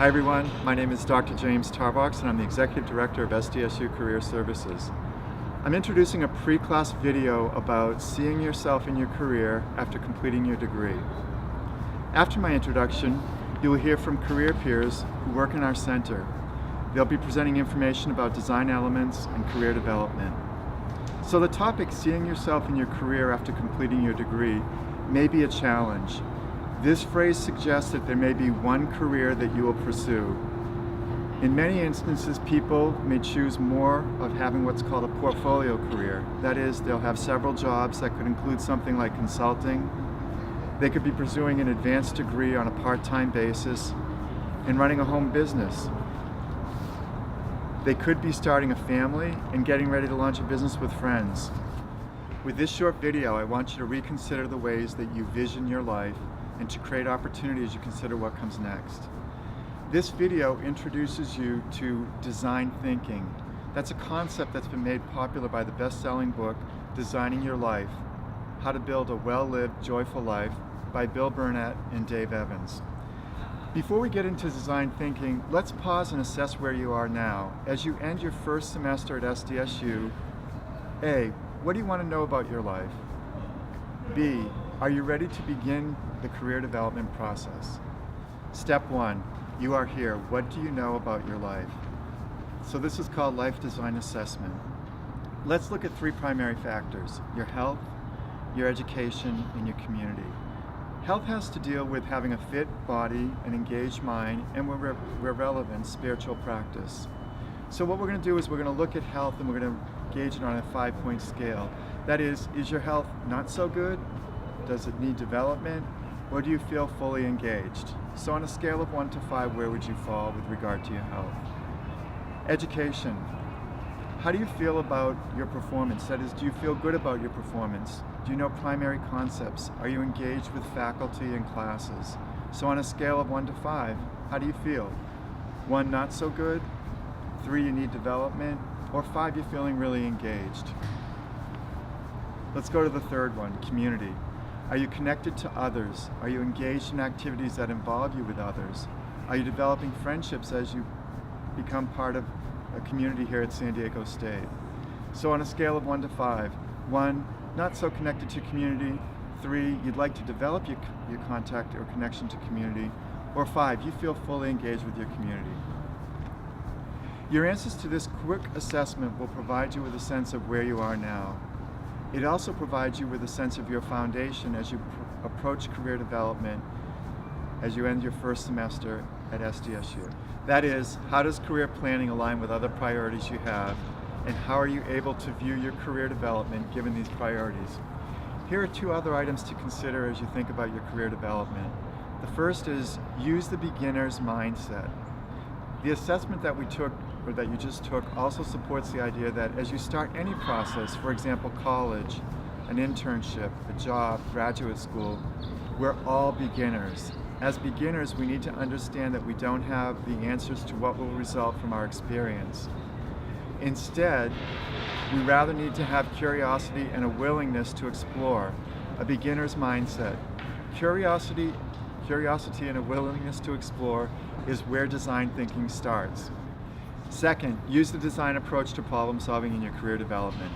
Hi everyone, my name is Dr. James Tarbox and I'm the Executive Director of SDSU Career Services. I'm introducing a pre-class video about seeing yourself in your career after completing your degree. After my introduction, you will hear from career peers who work in our center. They'll be presenting information about design elements and career development. So the topic, seeing yourself in your career after completing your degree, may be a challenge. This phrase suggests that there may be one career that you will pursue. In many instances, people may choose more of having what's called a portfolio career. That is, they'll have several jobs that could include something like consulting. They could be pursuing an advanced degree on a part-time basis and running a home business. They could be starting a family and getting ready to launch a business with friends. With this short video, I want you to reconsider the ways that you vision your life and to create opportunity as you consider what comes next. This video introduces you to design thinking. That's a concept that's been made popular by the best-selling book, Designing Your Life: How to Build a Well-Lived, Joyful Life by Bill Burnett and Dave Evans. Before we get into design thinking, let's pause and assess where you are now. As you end your first semester at SDSU, A, what do you want to know about your life? B, are you ready to begin the career development process? Step 1, you are here. What do you know about your life? So this is called life design assessment. Let's look at 3 primary factors: your health, your education, and your community. Health has to deal with having a fit body, an engaged mind, and where relevant, spiritual practice. So what we're going to do is we're going to look at health and we're going to gauge it on a 5-point scale. That is your health not so good? Does it need development? Or do you feel fully engaged? So on a scale of 1 to 5, where would you fall with regard to your health? Education. How do you feel about your performance? That is, do you feel good about your performance? Do you know primary concepts? Are you engaged with faculty and classes? So on a scale of 1 to 5, how do you feel? 1, not so good. 3, you need development. Or 5, you're feeling really engaged. Let's go to the third one, community. Are you connected to others? Are you engaged in activities that involve you with others? Are you developing friendships as you become part of a community here at San Diego State? So on a scale of 1 to 5, 1, not so connected to community. 3, you'd like to develop your contact or connection to community. Or 5, you feel fully engaged with your community. Your answers to this quick assessment will provide you with a sense of where you are now. It also provides you with a sense of your foundation as you approach career development as you end your first semester at SDSU. That is, how does career planning align with other priorities you have, and how are you able to view your career development given these priorities? Here are 2 other items to consider as you think about your career development. The first is use the beginner's mindset. The assessment that we took, or that you just took, also supports the idea that as you start any process, for example, college, an internship, a job, graduate school, we're all beginners. As beginners, we need to understand that we don't have the answers to what will result from our experience. Instead, we rather need to have curiosity and a willingness to explore, a beginner's mindset. Curiosity and a willingness to explore is where design thinking starts. Second, use the design approach to problem solving in your career development.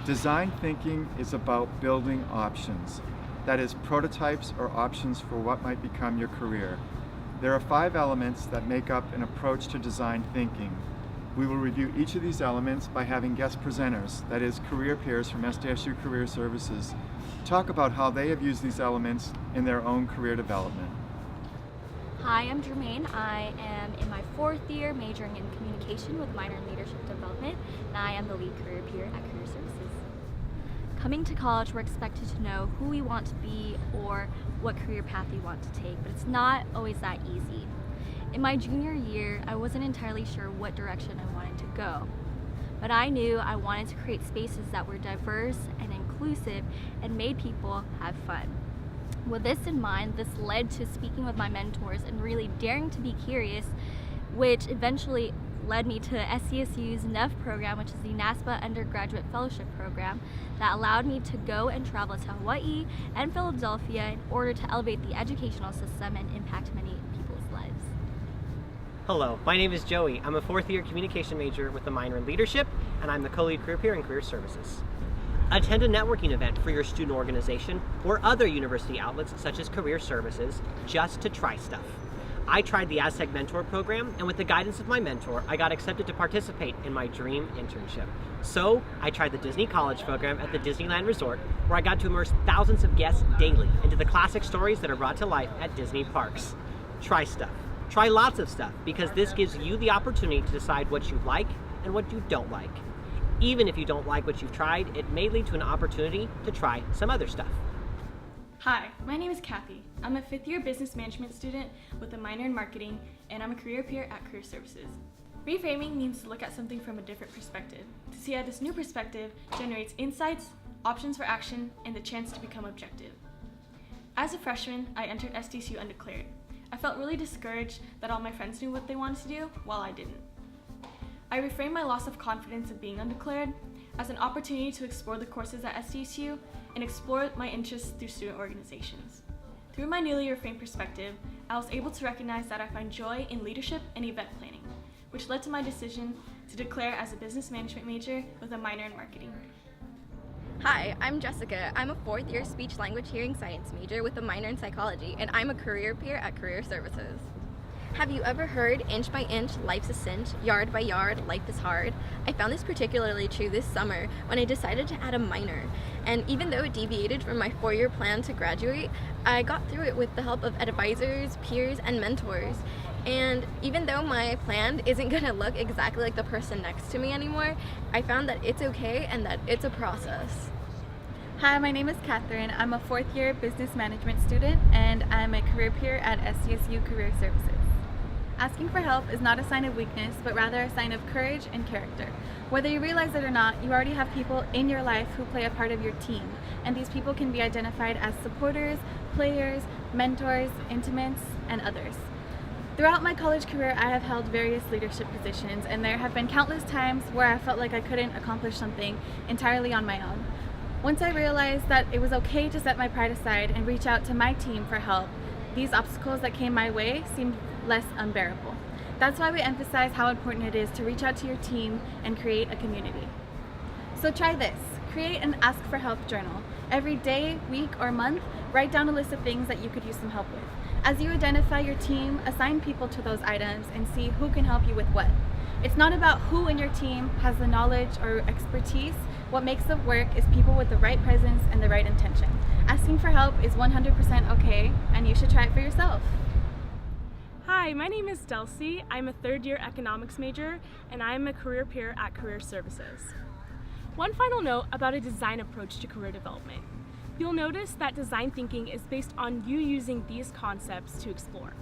Design thinking is about building options. That is, prototypes or options for what might become your career. There are 5 elements that make up an approach to design thinking. We will review each of these elements by having guest presenters, that is, career peers from SDSU Career Services, talk about how they have used these elements in their own career development. Hi, I'm Jermaine. I am in my 4th year majoring in communication with minor in leadership development, and I am the lead career peer at Career Services. Coming to college, we're expected to know who we want to be or what career path we want to take, but it's not always that easy. In my junior year, I wasn't entirely sure what direction I wanted to go, but I knew I wanted to create spaces that were diverse and inclusive and made people have fun. With this in mind, this led to speaking with my mentors and really daring to be curious, which eventually led me to SDSU's NEF program, which is the NASPA Undergraduate Fellowship Program, that allowed me to go and travel to Hawaii and Philadelphia in order to elevate the educational system and impact many people's lives. Hello, my name is Joey. I'm a fourth-year communication major with a minor in leadership, and I'm the co-lead career peer in career services. Attend a networking event for your student organization or other university outlets such as career services just to try stuff. I tried the Aztec Mentor program, and with the guidance of my mentor, I got accepted to participate in my dream internship. So I tried the Disney College program at the Disneyland Resort, where I got to immerse thousands of guests daily into the classic stories that are brought to life at Disney parks. Try stuff. Try lots of stuff, because this gives you the opportunity to decide what you like and what you don't like. Even if you don't like what you've tried, it may lead to an opportunity to try some other stuff. Hi, my name is Kathy. I'm a fifth-year business management student with a minor in marketing, and I'm a career peer at Career Services. Reframing means to look at something from a different perspective, to see how this new perspective generates insights, options for action, and the chance to become objective. As a freshman, I entered SDSU undeclared. I felt really discouraged that all my friends knew what they wanted to do, while I didn't. I reframed my loss of confidence of being undeclared as an opportunity to explore the courses at SDSU and explore my interests through student organizations. Through my newly reframed perspective, I was able to recognize that I find joy in leadership and event planning, which led to my decision to declare as a business management major with a minor in marketing. Hi, I'm Jessica. I'm a fourth-year speech language hearing science major with a minor in psychology, and I'm a career peer at Career Services. Have you ever heard inch by inch, life's a cinch, yard by yard, life is hard? I found this particularly true this summer when I decided to add a minor. And even though it deviated from my four-year plan to graduate, I got through it with the help of advisors, peers, and mentors. And even though my plan isn't gonna look exactly like the person next to me anymore, I found that it's okay and that it's a process. Hi, my name is Catherine. I'm a fourth-year business management student, and I'm a career peer at SDSU Career Services. Asking for help is not a sign of weakness, but rather a sign of courage and character. Whether you realize it or not, you already have people in your life who play a part of your team, and these people can be identified as supporters, players, mentors, intimates, and others. Throughout my college career, I have held various leadership positions, and there have been countless times where I felt like I couldn't accomplish something entirely on my own. Once I realized that it was okay to set my pride aside and reach out to my team for help, these obstacles that came my way seemed less unbearable. That's why we emphasize how important it is to reach out to your team and create a community. So try this. Create an Ask for Help journal. Every day, week, or month, write down a list of things that you could use some help with. As you identify your team, assign people to those items and see who can help you with what. It's not about who in your team has the knowledge or expertise. What makes it work is people with the right presence and the right intention. Asking for help is 100% okay, and you should try it for yourself. Hi, my name is Delcy. I'm a third-year economics major, and I'm a career peer at Career Services. One final note about a design approach to career development. You'll notice that design thinking is based on you using these concepts to explore,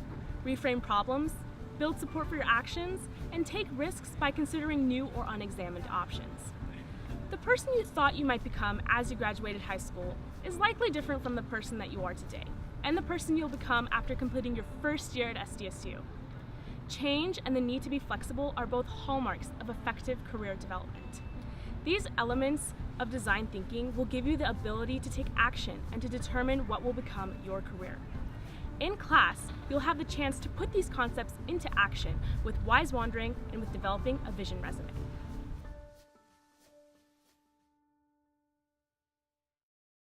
reframe problems, build support for your actions, and take risks by considering new or unexamined options. The person you thought you might become as you graduated high school is likely different from the person that you are today, and the person you'll become after completing your first year at SDSU. Change and the need to be flexible are both hallmarks of effective career development. These elements of design thinking will give you the ability to take action and to determine what will become your career. In class, you'll have the chance to put these concepts into action with wise wandering and with developing a vision resume.